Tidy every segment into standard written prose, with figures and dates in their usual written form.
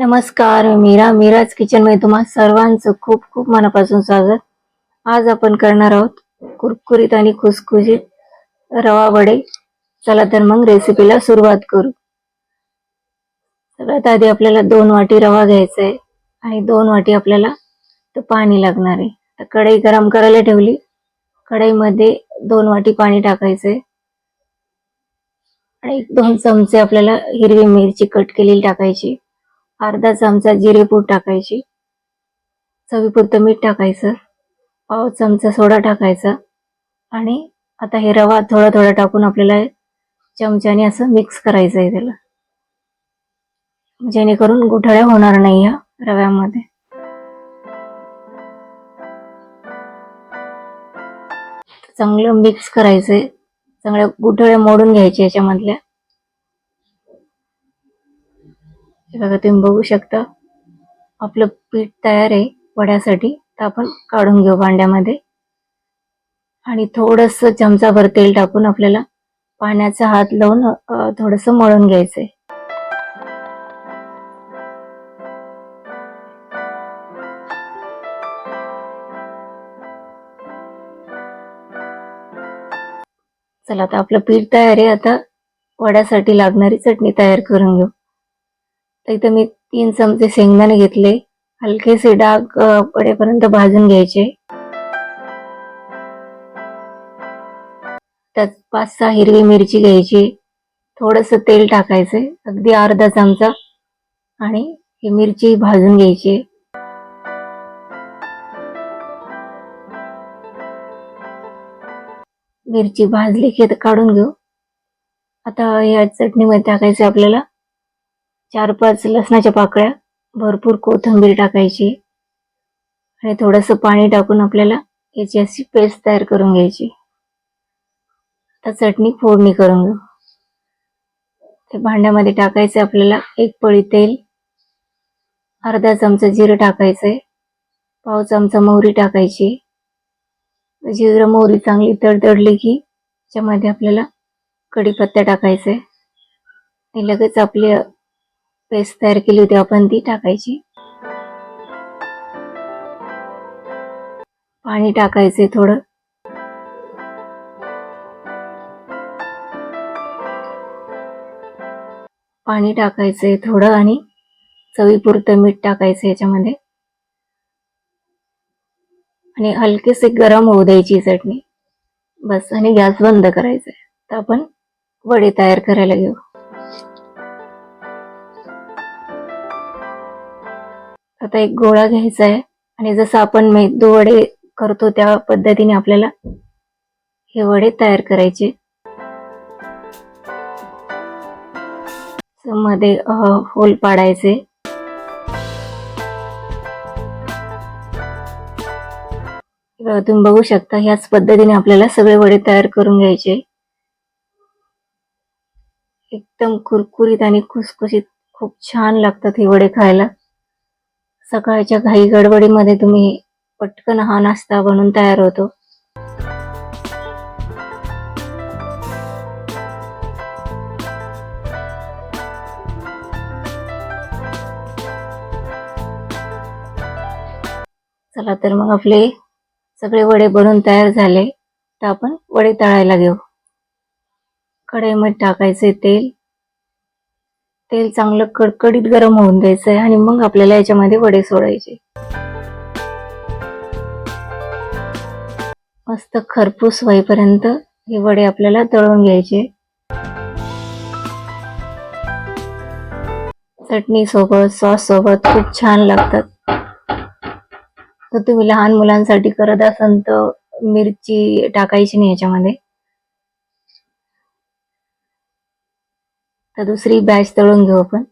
नमस्कार, मीराज किचन मध्ये तुम्हा सर्वांचं खूप खूप मनापासून स्वागत. आज आपण करणार आहोत कुरकुरीत आणि खुसखुशीत रवा वडे. चला तर मग रेसिपीला सुरुवात करू. सगळ्यात आधी आपल्याला 2 वाटी रवा घ्यायचा आहे आणि 2 वाटी आपल्याला पाणी लागणार आहे. तर कढई गरम करायला ठेवली. कढईमध्ये 2 वाटी पाणी टाकायचंय आणि 2 चमचे आपल्याला हिरवी मिरची कट केलेली टाकायची. अर्धा चमचा जिरेपूड टाकायची. चवीपुरतं मीठ टाकायचं. पाव चमचा सोडा टाकायचा आणि आता हे रवा थोडा थोडा टाकून आपल्याला चमच्याने असं मिक्स करायचं आहे त्याला, जेणेकरून गुठळ्या होणार नाही या रव्यामध्ये. चांगलं मिक्स करायचंय. चांगल्या गुठळ्या मोडून घ्यायच्या याच्यामधल्या. हे बघा, तुम्ही बघू शकता आपलं पीठ तयार आहे वड्यासाठी. तर आपण काढून घेऊ भांड्यामध्ये आणि थोडस चमचाभर तेल टाकून आपल्याला पाण्याचा हात लावून थोडस मळून घ्यायचंय. चला, आता आपलं पीठ तयार आहे. आता वड्यासाठी लागणारी चटणी तयार करून घेऊ. तर इथं मी 3 चमचे शेंगदाणे घेतले. हलकेसे डाग पडेपर्यंत भाजून घ्यायचे. त्यात 5-6 हिरवी मिरची घ्यायची. थोडस तेल टाकायचंय, अगदी अर्धा चमचा, आणि ही मिरची भाजून घ्यायची. मिरची भाजली की काढून घेऊ. आता या चटणीमध्ये टाकायचे आपल्याला 4-5 लसणाच्या पाकळ्या, भरपूर कोथिंबीर टाकायची आणि थोडस पाणी टाकून आपल्याला याची अशी पेस्ट तयार करून घ्यायची. आता चटणी फोडणी करून घेऊ. ते भांड्यामध्ये टाकायचे आपल्याला 1 पळी तेल, अर्धा चमचा जिरं टाकायचंय, पाव चमचा मोहरी टाकायची. जिरं मोहरी चांगली तडतडली की त्याच्यामध्ये आपल्याला कढीपत्ता टाकायचा आहे आणि लगेच आपली पेस्ट तयार केली होती आपण ती टाकायची. पाणी टाकायचे थोडं. पाणी टाकायचंय थोडं आणि चवीपुरतं मीठ टाकायचं याच्यामध्ये आणि हलकेसे गरम होऊ द्यायची चटणी, बस. आणि गॅस बंद करायचा. तर आपण वडे तयार करायला घेऊ. आता एक गोळा घ्यायचा आहे आणि जसं आपण मेदू वडे करतो त्या पद्धतीने आपल्याला हे वडे तयार करायचे. मध्ये होल पाडायचे. तुम्ही बघू शकता ह्याच पद्धतीने आपल्याला सगळे वडे तयार करून घ्यायचे. एकदम कुरकुरीत आणि खुसखुशीत खूप छान लागतात हे वडे खायला. सकाळच्या घाई गडबडीमध्ये तुम्ही पटकन हा नाश्ता बनवून तयार होतो. चला तर मग आपले सगळे वडे बनवून तयार झाले. तर आपण वडे तळायला घेऊ. कढईमध्ये टाकायचे तेल. तेल चांगलं कडकडीत गरम होऊन द्यायचंय आणि मग आपल्याला याच्यामध्ये वडे सोडायचे. मस्त खरपूस होईपर्यंत हे वडे आपल्याला तळून घ्यायचे. चटणी सोबत, सॉस सोबत खूप छान लागतात. तर तुम्ही लहान मुलांसाठी करत असाल तर मिरची टाकायची नाही याच्यामध्ये. तर दुसरी बॅच तळून घेऊ आपण.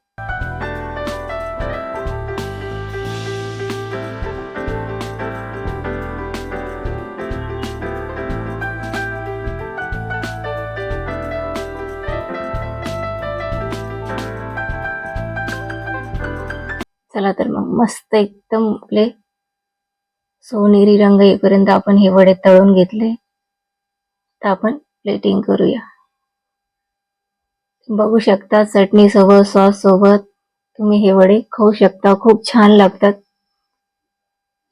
चला तर मग मस्त एकदम आपले सोनेरी रंग येईपर्यंत आपण हे वडे तळून घेतले. तर आपण प्लेटिंग करूया. बघू शकता चटणी सोबत, सॉस सोबत तुम्ही हे वडे खाऊ शकता, खूप छान लागतात.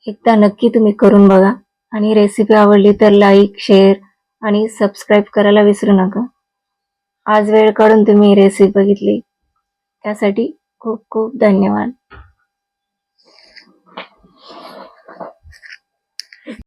एकदा नक्की तुम्ही करून बघा आणि रेसिपी आवडली तर लाईक, शेअर आणि सबस्क्राईब करायला विसरू नका. आज वेळ काढून तुम्ही रेसिपी बघितली त्यासाठी खूप खूप धन्यवाद.